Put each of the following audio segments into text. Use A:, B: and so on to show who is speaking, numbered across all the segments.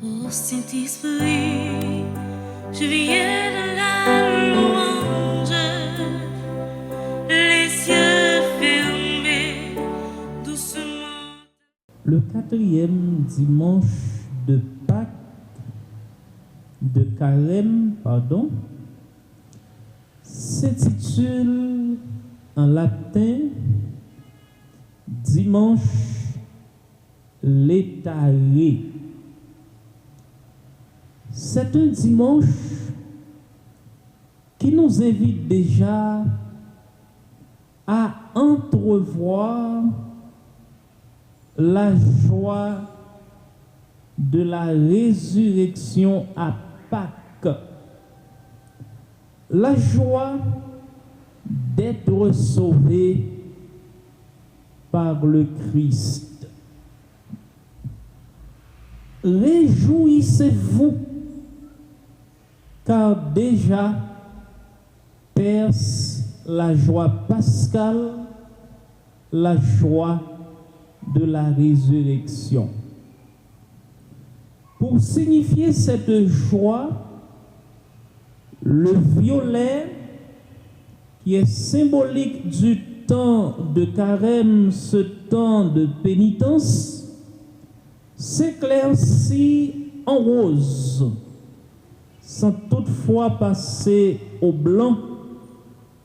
A: Ô Saint-Esprit, je viens de la louange, les yeux fermés, doucement.
B: Le quatrième dimanche de Pâques, de Carême, s'intitule en latin Dimanche Laetare. C'est un dimanche qui nous invite déjà à entrevoir la joie de la résurrection à Pâques, la joie d'être sauvé par le Christ. Réjouissez-vous, car déjà perce la joie pascale, la joie de la résurrection. Pour signifier cette joie, le violet, qui est symbolique du temps de carême, ce temps de pénitence, s'éclaircit en rose, sans toutefois passer au blanc,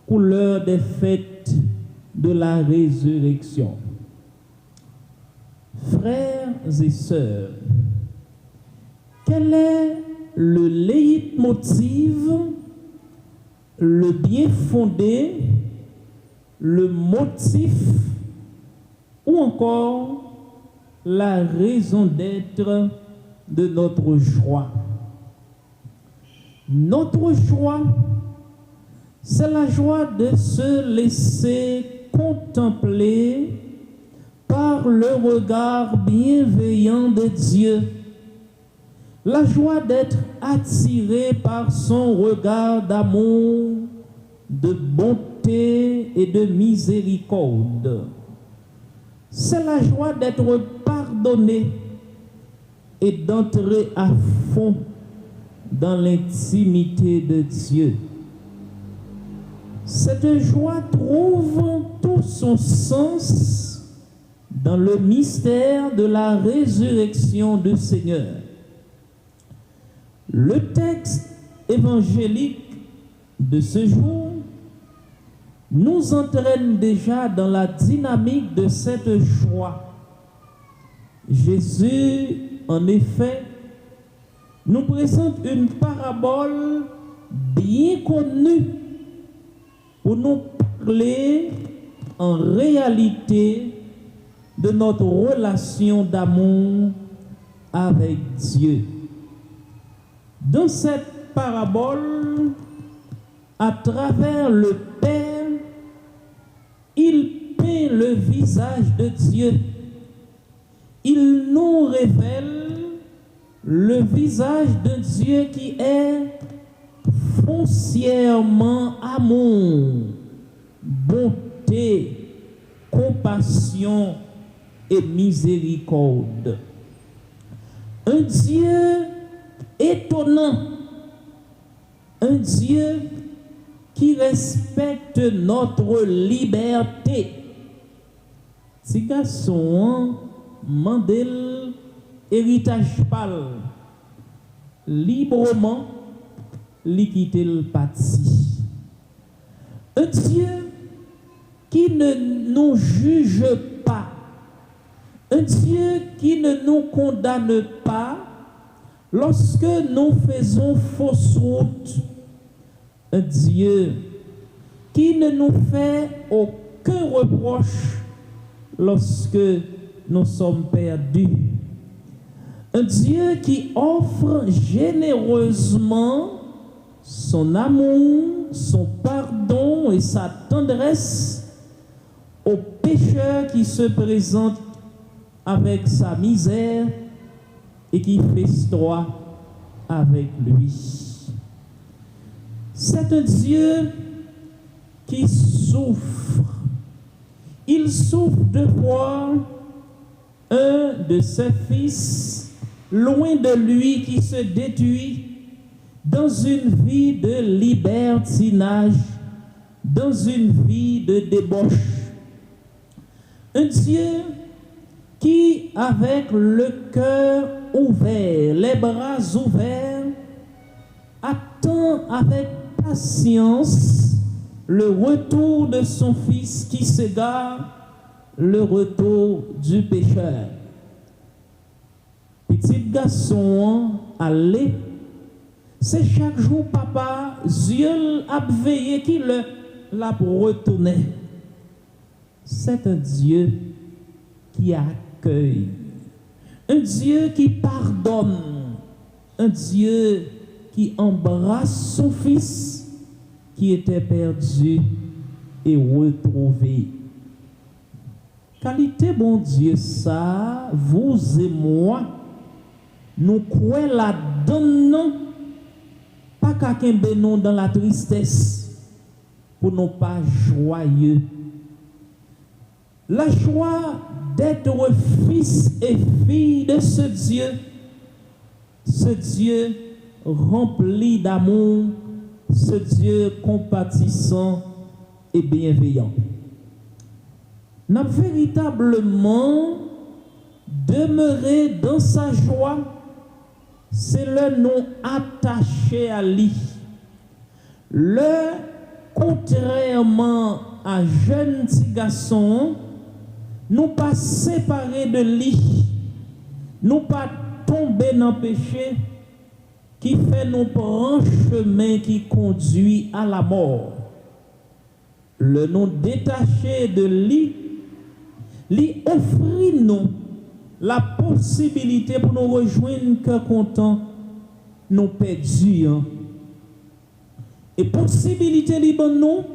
B: couleur des fêtes de la résurrection. Frères et sœurs, quel est le leitmotiv, le bien fondé, le motif ou encore la raison d'être de notre joie? Notre joie, c'est la joie de se laisser contempler par le regard bienveillant de Dieu, la joie d'être attiré par son regard d'amour, de bonté et de miséricorde. C'est la joie d'être pardonné et d'entrer à fond dans l'intimité de Dieu. Cette joie trouve tout son sens dans le mystère de la résurrection du Seigneur. Le texte évangélique de ce jour nous entraîne déjà dans la dynamique de cette joie. Jésus, en effet, nous présente une parabole bien connue pour nous parler en réalité de notre relation d'amour avec Dieu. Dans cette parabole, à travers le Père, il peint le visage de Dieu. Il nous révèle le visage de Dieu qui est foncièrement amour, bonté, compassion et miséricorde. Un Dieu étonnant, un Dieu qui respecte notre liberté. Si garçon mandel héritage pâle, librement li quitter le parti. Un Dieu qui ne nous juge pas, un Dieu qui ne nous condamne pas lorsque nous faisons fausse route, un Dieu qui ne nous fait aucun reproche lorsque nous sommes perdus, un Dieu qui offre généreusement son amour, son pardon et sa tendresse aux pécheurs qui se présentent avec sa misère et qui festoient avec lui. C'est un Dieu qui souffre. Il souffre de voir un de ses fils loin de lui qui se détruit dans une vie de libertinage, dans une vie de débauche. Un Dieu qui, avec le cœur ouvert, les bras ouverts, attend avec patience le retour de son fils qui s'égare, le retour du pécheur. Petit garçon, allez, c'est chaque jour papa, Dieu a veillé qui l'a retourné. C'est un Dieu qui accueille, un Dieu qui pardonne, un Dieu qui embrasse son fils qui était perdu et retrouvé. Qualité bon Dieu ça, vous et moi, nous croyons là-dedans, pas qu'à nous dans la tristesse, pour nous pas joyeux. La joie d'être fils et fille de ce Dieu rempli d'amour, ce Dieu compatissant et bienveillant. N'a véritablement demeuré dans sa joie, c'est le nom attaché à lui. Le contrairement à jeune petit garçon, nous pas séparés de lui, nous pas tomber dans le péché qui fait nous prendre chemin qui conduit à la mort. Le nom détaché de lui, lui offrit nous la possibilité pour nous rejoindre que content nous perdus. Et possibilité libre nous,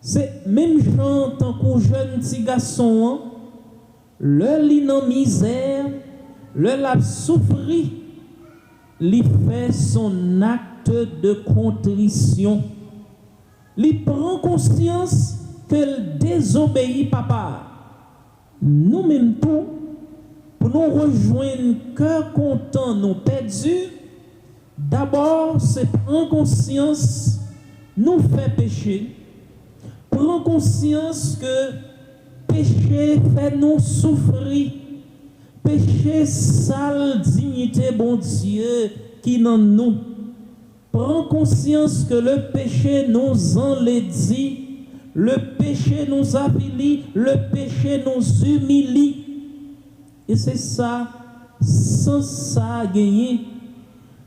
B: c'est même gens tant qu'un jeune petit garçon, le lit dans misère, le l'a souffri, lui fait son acte de contrition. Il prend conscience qu'elle désobéit papa. Nous-mêmes tout, pour nous rejoindre que content nous perdus, d'abord c'est prendre conscience nous fait pécher. Prends conscience que péché fait nous souffrir. Péché sale dignité bon Dieu qui dans nous. Prends conscience que le péché nous enlaidit, le péché nous avilit, le péché nous humilie. Et c'est ça, sans ça gagner.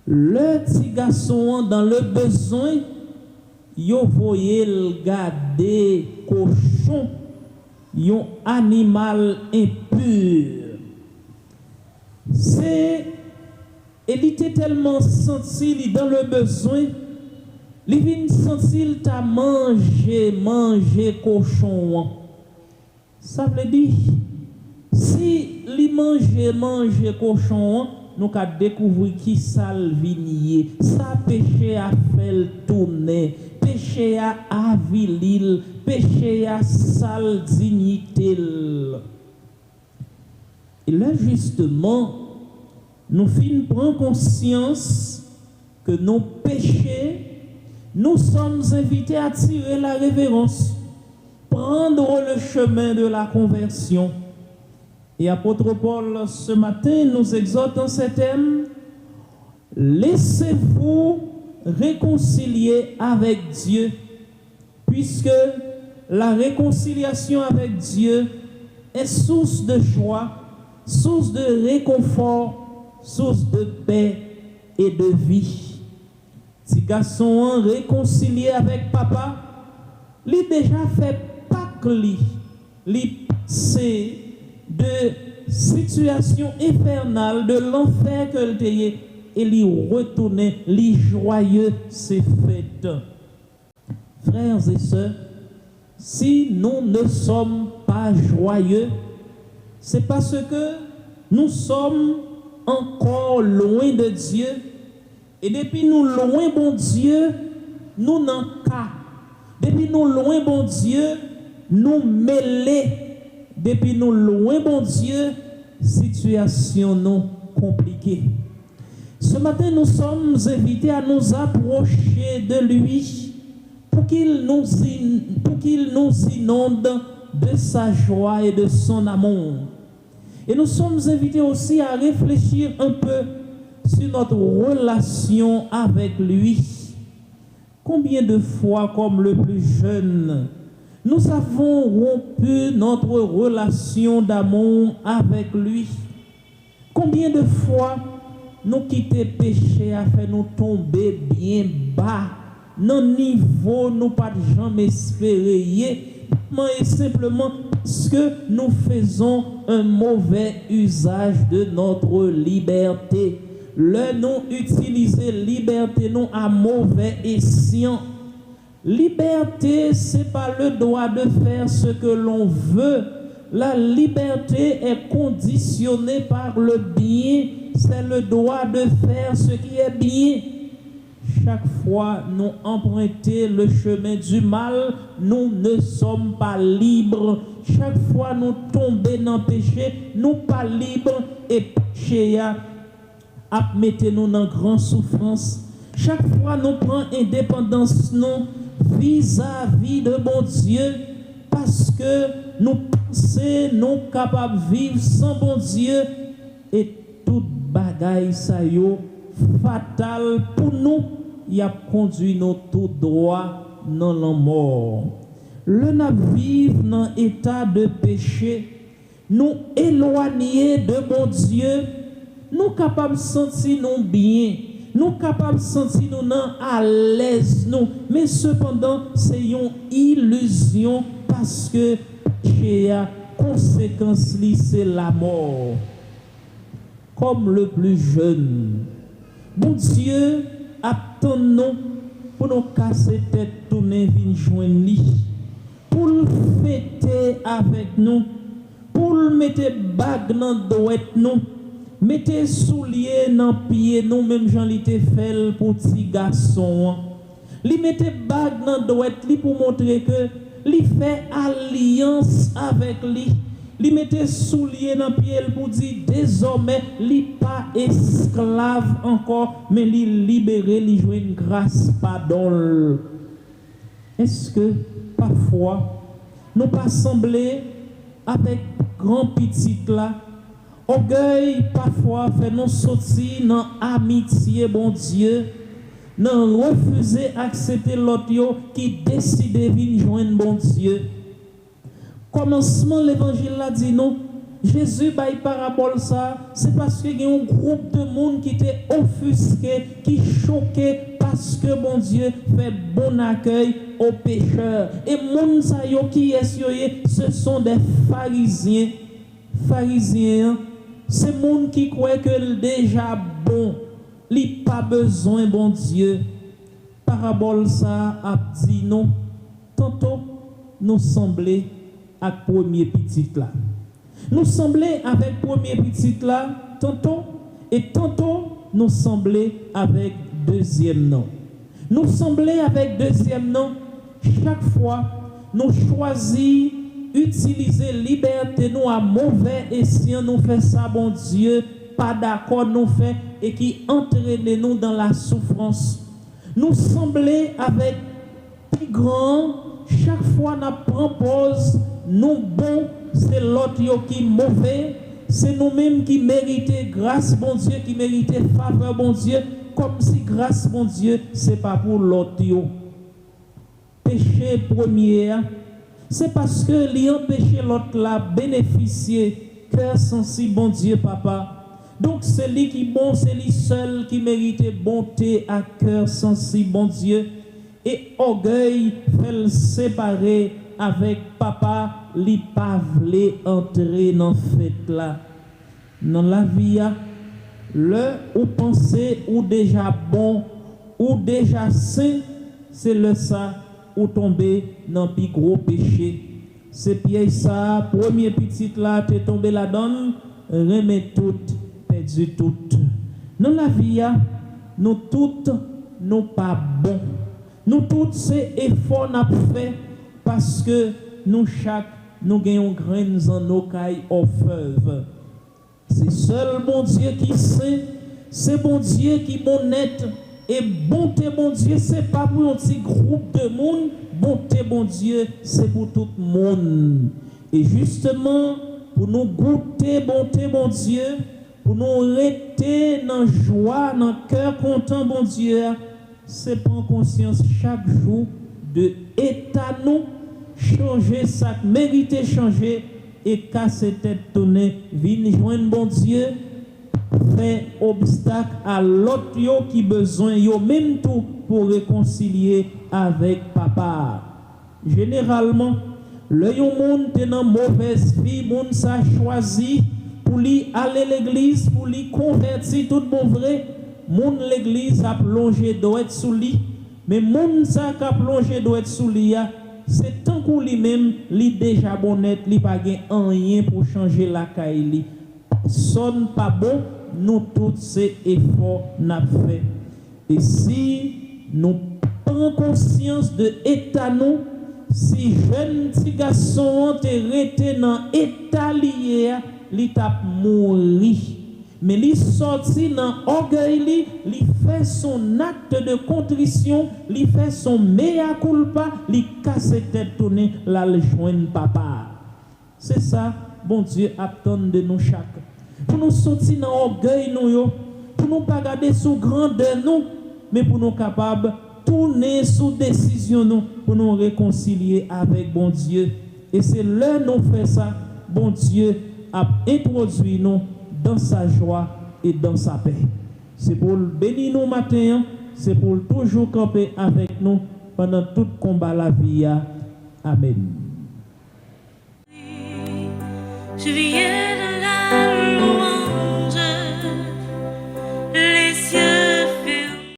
B: Le petit garçon dans le besoin, yo voyez le garder cochon, yon animal impur. Il était tellement senti dans le besoin, il vient sentir t'a manger cochon. Ça veut dire, si il mange cochon, nous avons découvert qui ça le vignier, ça péché a fait le tourner, péché a avilil, péché a sale dignité. Et là justement, nous finissons prendre conscience que nos péchés, nous sommes invités à tirer la révérence, prendre le chemin de la conversion. Et apôtre Paul, ce matin, nous exhorte en ces thèmes, laissez-vous réconcilier avec Dieu, puisque la réconciliation avec Dieu est source de joie, source de réconfort, source de paix et de vie. Si garçon réconcilié avec papa, lui déjà fait pas que lui c'est de situation infernale, de l'enfer que le et lui retourner, lui joyeux c'est fait. Frères et sœurs, si nous ne sommes pas joyeux, c'est parce que nous sommes encore loin de Dieu. Et depuis nous loin, bon Dieu, nous n'en cas. Depuis nous loin, bon Dieu, nous mêlés. Depuis nous loin, bon Dieu, situation nous compliqué. Ce matin, nous sommes invités à nous approcher de lui pour qu'il nous inonde de sa joie et de son amour. Et nous sommes invités aussi à réfléchir un peu sur notre relation avec lui. Combien de fois, comme le plus jeune, nous avons rompu notre relation d'amour avec lui? Combien de fois nous quitter péché a fait nous tomber bien bas, dans niveau nous pas jamais espérer, et simplement parce que nous faisons un mauvais usage de notre liberté. Le nous utiliser liberté nous à mauvais escient. Liberté, c'est pas le droit de faire ce que l'on veut. La liberté est conditionnée par le bien. C'est le droit de faire ce qui est bien. Chaque fois nous empruntons le chemin du mal, nous ne sommes pas libres. Chaque fois nous tombons dans le péché, nous pas libres et péché a mettez nous dans grande souffrance. Chaque fois nous prenons indépendance nous vis-à-vis de bon Dieu parce que nous pensons nous capables de vivre sans bon Dieu et toute bagaille ça yo fatal pour nous, il a conduit nous tout droit dans la mort. Le n'a vivre dans état de péché, nous éloigner de bon Dieu, nous capables de sentir nous bien, nous capables de sentir nous à l'aise nous, mais cependant c'est une illusion parce que péché a conséquence c'est la mort. Comme le plus jeune, bon Dieu attend nous pour nous casser tête, tourner, venir joindre lui, pour le fêter avec nous, pour le mettre bague dans douette nous, mettre souliers dans pied nous, même Jean l'été fait pour petit garçon. Li mette bague dans douette li pour montrer que li fait alliance avec lui. Li mette souliers dans pied pour dire désormais li pas esclave encore mais li libéré, li joue une grâce pardon. Est-ce que parfois nous pas sembler avec grand petit là orgueil parfois fait nous sortir dans amitié bon Dieu, non refuser accepter l'autre qui décide de venir joindre bon Dieu. Commencement l'évangile là dit non, Jésus bail parabole ça, c'est parce qu'il y a un groupe de monde qui était offusqué, qui choqué parce que bon Dieu fait bon accueil aux pécheurs. Et monde ça yo qui est ce sont des pharisiens. Pharisiens, c'est monde qui croit que déjà bon, li pas besoin bon Dieu. Parabole ça a dit non, tantôt nous sembler avec premier petit là. Nous sembler avec premier petit là, tantôt, et tantôt nous sembler avec deuxième nom. Nous sembler avec deuxième nom, chaque fois nous choisissons utiliser liberté nous à mauvais escient, nous fait ça bon Dieu, pas d'accord nous fait et qui entraîne nous dans la souffrance. Nous sembler avec plus grand, chaque fois nous prend pause, nous bon, c'est l'autre qui est mauvais, c'est nous-mêmes qui méritons grâce bon Dieu, qui méritons faveur bon Dieu, comme si grâce bon Dieu, c'est pas pour l'autre. Péché premier, c'est parce que lui empêcher l'autre là bénéficier, cœur sensible bon Dieu papa. Donc c'est lui qui bon, c'est lui seul qui mérite bonté à cœur sensible bon Dieu. Et orgueil fait le séparer avec papa, li pas vle entrer dans fête là. Dans la vie, le ou penser ou déjà bon ou déjà saint, c'est le ça ou tomber dans plus gros péché. C'est piège ça, premier petit là, t'es tombé là-dedans, remet tout, perdu tout. Dans la vie, nous toutes, nous pas bons. Nous tous ces efforts n'a fait parce que nous chaque nous gagnons graines en nos cailles au feuve. C'est seul bon Dieu qui sait, c'est bon Dieu qui est honnête. Et bonté, bon Dieu, c'est pas pour un petit groupe de monde. Bonté, bon Dieu, c'est pour tout le monde. Et justement, pour nous goûter, bonté, bon Dieu, pour nous rester dans la joie, dans le cœur content, bon Dieu, c'est prendre conscience chaque jour de état nous, changer ça, mériter changer et casser tête tourner, venir joindre bon Dieu, fait obstacle à l'autre yo qui besoin yo même tout pour réconcilier avec papa. Généralement, le yon monde est dans mauvaise vie, monde ça choisi pour lui aller l'église, pour lui convertir tout bon vrai. Monde l'église a plongé doit être sous lui, mais monde ça qui a plongé doit être sous lui, c'est tant qu'on lui-même lui déjà bonnette, lui pas rien pour changer la caille. Sonne pas bon, nous tous ces efforts n'a fait. Et si nous prenons conscience de l'état nous, si jeune petit garçon est resté dans l'état lié, il t'a mouru. Mais il sorti dans l'orgueil, il fait son acte de contrition, il fait son mea culpa, il casse tête tournée, là le joindre papa. C'est ça, bon Dieu attend de nous chaque. Pour nous sortir dans l'orgueil, pour nous pas garder sous grandeur, nous, mais pour nous capables tourner sous décision, nous, pour nous réconcilier avec bon Dieu. Et c'est là nous fait ça, bon Dieu a introduit nous dans sa joie et dans sa paix. C'est pour bénir nous matin, c'est pour toujours camper avec nous pendant tout combat la vie. Amen.
A: Je viens